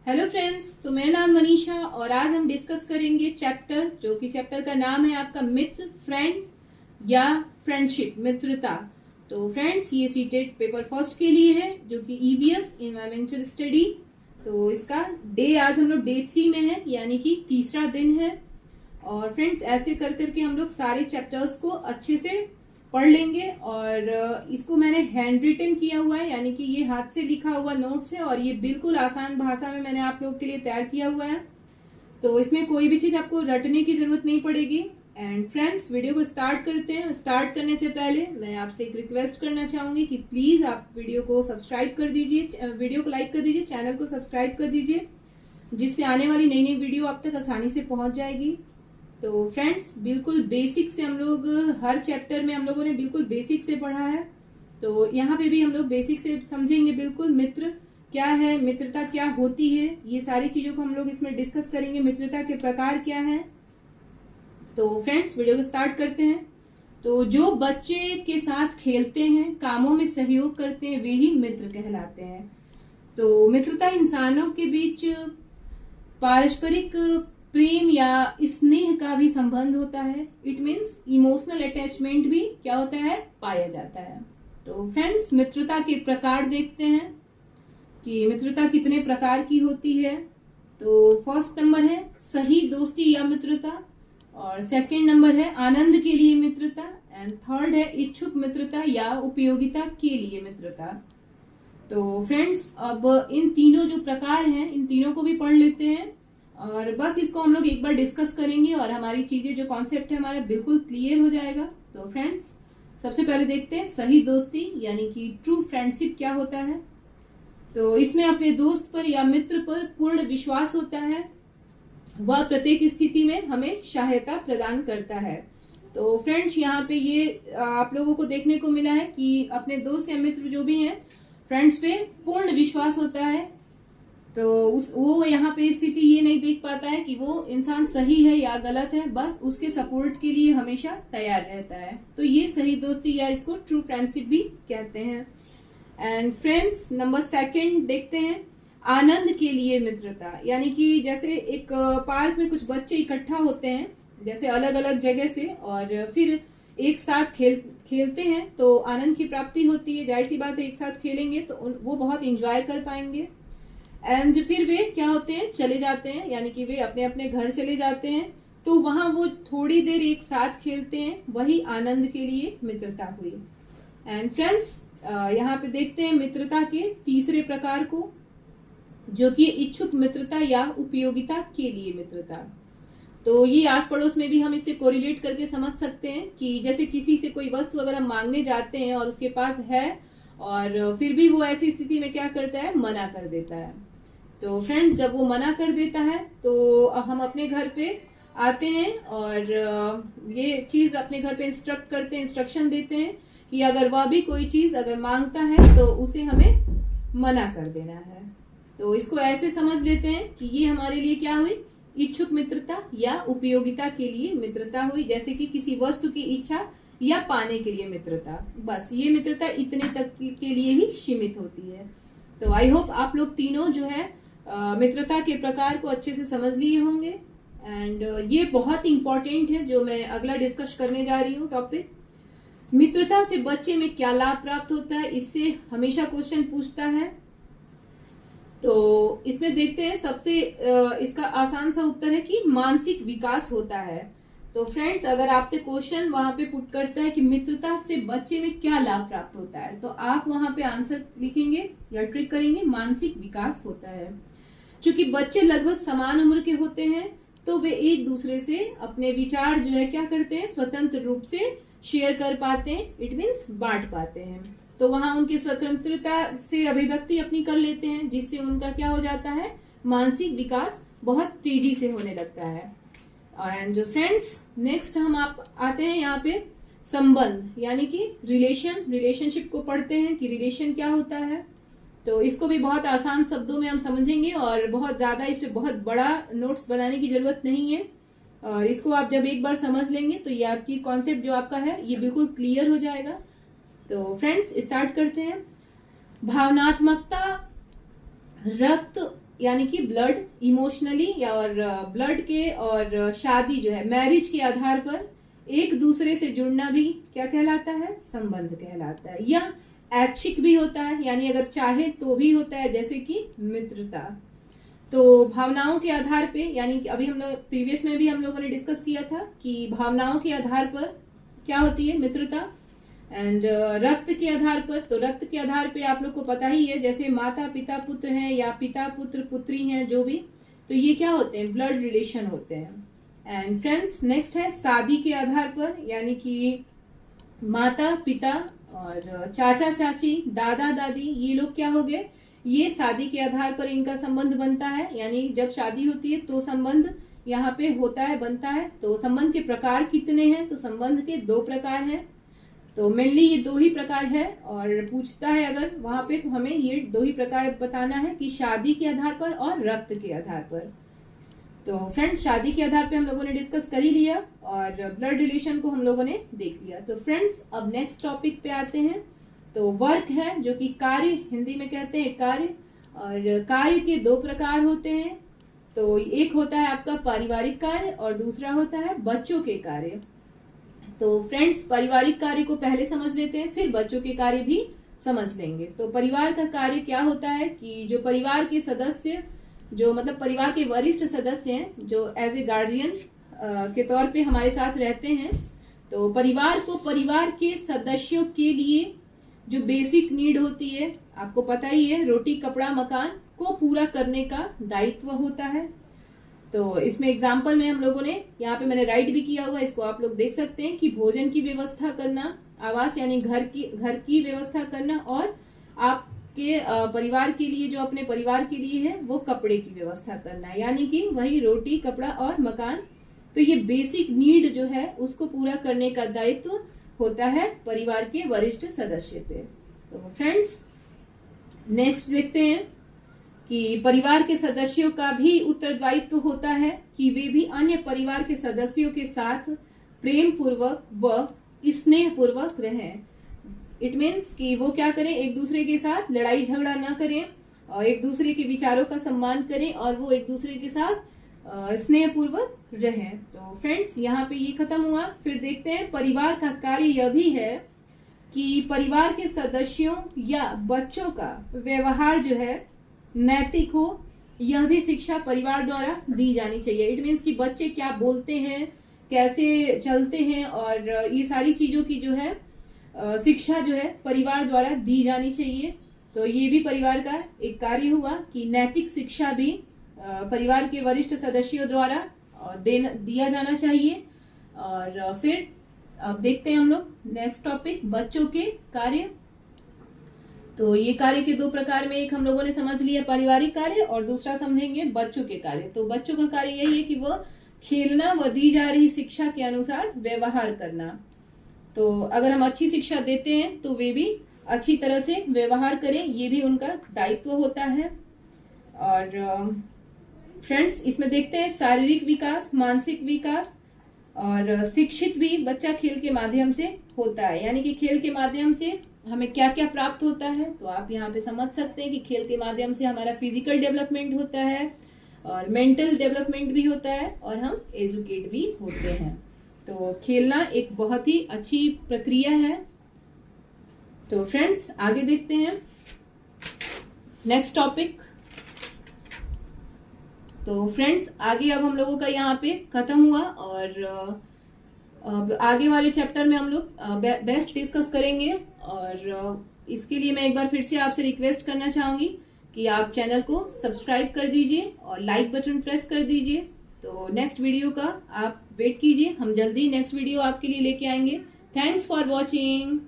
Hello friends, तो मेरा नाम मनीषा और आज हम डिस्कस करेंगे चैप्टर जो कि चैप्टर का नाम है आपका मित्र, फ्रेंड या फ्रेंडशिप, मित्रता। तो फ्रेंड्स, ये सीटेट पेपर फर्स्ट के लिए है जो कि ईवीएस इन्वायरमेंटल स्टडी। तो इसका डे आज हम लोग डे 3 में है, यानी कि तीसरा दिन है। और फ्रेंड्स, ऐसे कर करके हम लोग सारे चैप्टर्स को अच्छे से पढ़ लेंगे। और इसको मैंने हैंड रिटन किया हुआ है, यानी कि ये हाथ से लिखा हुआ नोट्स है और ये बिल्कुल आसान भाषा में मैंने आप लोग के लिए तैयार किया हुआ है। तो इसमें कोई भी चीज आपको रटने की जरूरत नहीं पड़ेगी। एंड फ्रेंड्स, वीडियो को स्टार्ट करते हैं। स्टार्ट करने से पहले मैं आपसे एक रिक्वेस्ट करना चाहूंगी कि प्लीज आप वीडियो को सब्सक्राइब कर दीजिए, वीडियो को लाइक कर दीजिए, चैनल को सब्सक्राइब कर दीजिए, जिससे आने वाली नई नई वीडियो आप तक आसानी से पहुंच जाएगी। तो फ्रेंड्स, बिल्कुल बेसिक से हम लोग हर चैप्टर में हम लोगों ने बिल्कुल बेसिक से पढ़ा है। तो यहाँ पे भी हम लोग बेसिक से समझेंगे बिल्कुल मित्र क्या है, मित्रता क्या होती है, ये सारी चीजों को हम लोग इसमें डिस्कस करेंगे। मित्रता के प्रकार क्या है। तो फ्रेंड्स, वीडियो को स्टार्ट करते हैं। तो जो बच्चे के साथ खेलते हैं, कामों में सहयोग करते हैं, वे ही मित्र कहलाते हैं। तो मित्रता इंसानों के बीच पारस्परिक प्रेम या स्नेह का भी संबंध होता है। इट मीन्स इमोशनल अटैचमेंट भी क्या होता है, पाया जाता है। तो फ्रेंड्स, मित्रता के प्रकार देखते हैं कि मित्रता कितने प्रकार की होती है। तो फर्स्ट नंबर है सही दोस्ती या मित्रता, और सेकंड नंबर है आनंद के लिए मित्रता, एंड थर्ड है इच्छुक मित्रता या उपयोगिता के लिए मित्रता। तो फ्रेंड्स, अब इन तीनों जो प्रकार हैं, इन तीनों को भी पढ़ लेते हैं और बस इसको हम लोग एक बार डिस्कस करेंगे और हमारी चीजें जो कॉन्सेप्ट है हमारा बिल्कुल क्लियर हो जाएगा। तो फ्रेंड्स, सबसे पहले देखते हैं सही दोस्ती यानी कि ट्रू फ्रेंडशिप क्या होता है। तो इसमें अपने दोस्त पर या मित्र पर पूर्ण विश्वास होता है। वह प्रत्येक स्थिति में हमें सहायता प्रदान करता है। तो फ्रेंड्स, यहाँ पे ये आप लोगों को देखने को मिला है कि अपने दोस्त या मित्र जो भी हैं, फ्रेंड्स पे पूर्ण विश्वास होता है। तो वो यहाँ पे स्थिति ये नहीं देख पाता है कि वो इंसान सही है या गलत है, बस उसके सपोर्ट के लिए हमेशा तैयार रहता है। तो ये सही दोस्ती या इसको ट्रू फ्रेंडशिप भी कहते हैं। एंड फ्रेंड्स, नंबर सेकंड देखते हैं आनंद के लिए मित्रता, यानी कि जैसे एक पार्क में कुछ बच्चे इकट्ठा होते हैं, जैसे अलग अलग जगह से, और फिर एक साथ खेलते हैं तो आनंद की प्राप्ति होती है। जाहिर सी बात है, एक साथ खेलेंगे तो वो बहुत इंजॉय कर पाएंगे। एंड फिर वे क्या होते हैं, चले जाते हैं, यानी कि वे अपने अपने घर चले जाते हैं। तो वहां वो थोड़ी देर एक साथ खेलते हैं, वही आनंद के लिए मित्रता हुई। एंड फ्रेंड्स, यहाँ पे देखते हैं मित्रता के तीसरे प्रकार को, जो कि इच्छुक मित्रता या उपयोगिता के लिए मित्रता। तो ये आस पड़ोस में भी हम इससे कोरिलेट करके समझ सकते हैं कि जैसे किसी से कोई वस्तु अगर हम मांगने जाते हैं और उसके पास है और फिर भी वो ऐसी स्थिति में क्या करता है, मना कर देता है। तो फ्रेंड्स, जब वो मना कर देता है तो हम अपने घर पे आते हैं और ये चीज अपने घर पे इंस्ट्रक्ट करते हैं, इंस्ट्रक्शन देते हैं कि अगर वह भी कोई चीज अगर मांगता है तो उसे हमें मना कर देना है। तो इसको ऐसे समझ लेते हैं कि ये हमारे लिए क्या हुई, इच्छुक मित्रता या उपयोगिता के लिए मित्रता हुई। जैसे कि किसी वस्तु की इच्छा या पाने के लिए मित्रता, बस ये मित्रता इतने तक के लिए ही सीमित होती है। तो आई होप आप लोग तीनों जो है मित्रता के प्रकार को अच्छे से समझ लिए होंगे। एंड ये बहुत इंपॉर्टेंट है जो मैं अगला डिस्कस करने जा रही हूँ टॉपिक। मित्रता से बच्चे में क्या लाभ प्राप्त होता है, इससे हमेशा क्वेश्चन पूछता है। तो इसमें देखते हैं, सबसे इसका आसान सा उत्तर है कि मानसिक विकास होता है। तो फ्रेंड्स, अगर आपसे क्वेश्चन वहां पे पुट करता है कि मित्रता से बच्चे में क्या लाभ प्राप्त होता है, तो आप वहां पे आंसर लिखेंगे या ट्रिक करेंगे, मानसिक विकास होता है। क्योंकि बच्चे लगभग समान उम्र के होते हैं तो वे एक दूसरे से अपने विचार जो है क्या करते हैं, स्वतंत्र रूप से शेयर कर पाते हैं। इट मीन्स बांट पाते हैं। तो वहां उनकी स्वतंत्रता से अभिव्यक्ति अपनी कर लेते हैं, जिससे उनका क्या हो जाता है, मानसिक विकास बहुत तेजी से होने लगता है। एंड फ्रेंड्स, नेक्स्ट हम आप आते हैं यहाँ पे संबंध, यानी कि रिलेशनशिप को पढ़ते हैं कि रिलेशन क्या होता है। तो इसको भी बहुत आसान शब्दों में हम समझेंगे और बहुत ज्यादा इस पे बहुत बड़ा नोट्स बनाने की जरूरत नहीं है। और इसको आप जब एक बार समझ लेंगे तो ये आपकी कॉन्सेप्ट जो आपका है ये बिल्कुल क्लियर हो जाएगा। तो फ्रेंड्स, स्टार्ट करते हैं। भावनात्मकता, रक्त यानी कि ब्लड, इमोशनली या और ब्लड के और शादी जो है मैरिज के आधार पर एक दूसरे से जुड़ना भी क्या कहलाता है? संबंध कहलाता है। यह ऐच्छिक भी होता है, यानी अगर चाहे तो भी होता है, जैसे कि मित्रता। तो भावनाओं के आधार पे, यानी कि अभी हम लोग प्रीवियस में भी हम लोगों ने डिस्कस किया था कि भावनाओं के आधार पर क्या होती है? मित्रता। एंड रक्त के आधार पर, तो रक्त के आधार पे आप लोग को पता ही है, जैसे माता पिता पुत्र हैं या पिता पुत्र पुत्री हैं, जो भी, तो ये क्या होते हैं? ब्लड रिलेशन होते हैं। एंड फ्रेंड्स, नेक्स्ट है शादी के आधार पर, यानी कि माता पिता और चाचा चाची, दादा दादी, ये लोग क्या हो गए? ये शादी के आधार पर इनका संबंध बनता है। यानी जब शादी होती है तो संबंध यहाँ पे होता है, बनता है। तो संबंध के प्रकार कितने हैं? तो संबंध के 2 प्रकार हैं। तो मेनली ये 2 ही प्रकार है, और पूछता है अगर वहां पे, तो हमें ये 2 ही प्रकार बताना है कि शादी के आधार पर और रक्त के आधार पर। तो फ्रेंड्स, शादी के आधार पे हम लोगों ने डिस्कस कर ही लिया और ब्लड रिलेशन को हम लोगों ने देख लिया। तो फ्रेंड्स, अब नेक्स्ट टॉपिक पे आते हैं। तो वर्क है, जो कि कार्य, हिंदी में कहते हैं कार्य, और कार्य के 2 प्रकार होते हैं। तो एक होता है आपका पारिवारिक कार्य और दूसरा होता है बच्चों के कार्य। तो फ्रेंड्स, पारिवारिक कार्य को पहले समझ लेते हैं, फिर बच्चों के कार्य भी समझ लेंगे। तो परिवार का कार्य क्या होता है कि जो परिवार के सदस्य, जो मतलब परिवार के वरिष्ठ सदस्य हैं, जो एज ए गार्जियन के तौर पे हमारे साथ रहते हैं, तो परिवार को परिवार के सदस्यों के लिए जो बेसिक नीड होती है, आपको पता ही है, रोटी कपड़ा मकान को पूरा करने का दायित्व होता है। तो इसमें एग्जाम्पल में हम लोगों ने, यहाँ पे मैंने राइट भी किया हुआ, इसको आप लोग देख सकते हैं कि भोजन की व्यवस्था करना, आवास यानी घर की व्यवस्था करना, और आपके परिवार के लिए, जो अपने परिवार के लिए है, वो कपड़े की व्यवस्था करना है, यानी कि वही रोटी कपड़ा और मकान। तो ये बेसिक नीड जो है उसको पूरा करने का दायित्व होता है परिवार के वरिष्ठ सदस्य पे। तो फ्रेंड्स, नेक्स्ट देखते हैं कि परिवार के सदस्यों का भी उत्तरदायित्व होता है कि वे भी अन्य परिवार के सदस्यों के साथ प्रेम पूर्वक व स्नेह पूर्वक रहें। इट मीन्स कि वो क्या करें? एक दूसरे के साथ लड़ाई झगड़ा ना करें और एक दूसरे के विचारों का सम्मान करें, और वो एक दूसरे के साथ स्नेह पूर्वक रहें। तो फ्रेंड्स, यहाँ पे ये खत्म हुआ। फिर देखते हैं परिवार का कार्य यह भी है कि परिवार के सदस्यों या बच्चों का व्यवहार जो है नैतिक हो, यह भी शिक्षा परिवार द्वारा दी जानी चाहिए। इट मीन्स कि बच्चे क्या बोलते हैं, कैसे चलते हैं, और ये सारी चीजों की जो है शिक्षा जो है परिवार द्वारा दी जानी चाहिए। तो ये भी परिवार का एक कार्य हुआ कि नैतिक शिक्षा भी परिवार के वरिष्ठ सदस्यों द्वारा दिया जाना चाहिए। और फिर अब देखते हैं हम लोग नेक्स्ट टॉपिक, बच्चों के कार्य। तो ये कार्य के 2 प्रकार में, एक हम लोगों ने समझ लिया पारिवारिक कार्य, और दूसरा समझेंगे बच्चों के कार्य। तो बच्चों का कार्य यही है कि वह खेलना व दी जा रही शिक्षा के अनुसार व्यवहार करना। तो अगर हम अच्छी शिक्षा देते हैं तो वे भी अच्छी तरह से व्यवहार करें, ये भी उनका दायित्व होता है। और फ्रेंड्स, इसमें देखते हैं शारीरिक विकास, मानसिक विकास, और शिक्षित भी बच्चा खेल के माध्यम से होता है। यानी कि खेल के माध्यम से हमें क्या क्या प्राप्त होता है, तो आप यहाँ पे समझ सकते हैं कि खेल के माध्यम से हमारा फिजिकल डेवलपमेंट होता है और मेंटल डेवलपमेंट भी होता है, और हम एजुकेट भी होते हैं। तो खेलना एक बहुत ही अच्छी प्रक्रिया है। तो फ्रेंड्स, आगे देखते हैं नेक्स्ट टॉपिक। तो फ्रेंड्स, आगे अब हम लोगों का यहाँ पे खत्म हुआ, और अब आगे वाले चैप्टर में हम लोग बेस्ट डिस्कस करेंगे। और इसके लिए मैं एक बार फिर से आपसे रिक्वेस्ट करना चाहूंगी कि आप चैनल को सब्सक्राइब कर दीजिए और लाइक बटन प्रेस कर दीजिए। तो नेक्स्ट वीडियो का आप वेट कीजिए, हम जल्दी नेक्स्ट वीडियो आपके लिए लेके आएंगे। Thanks for watching.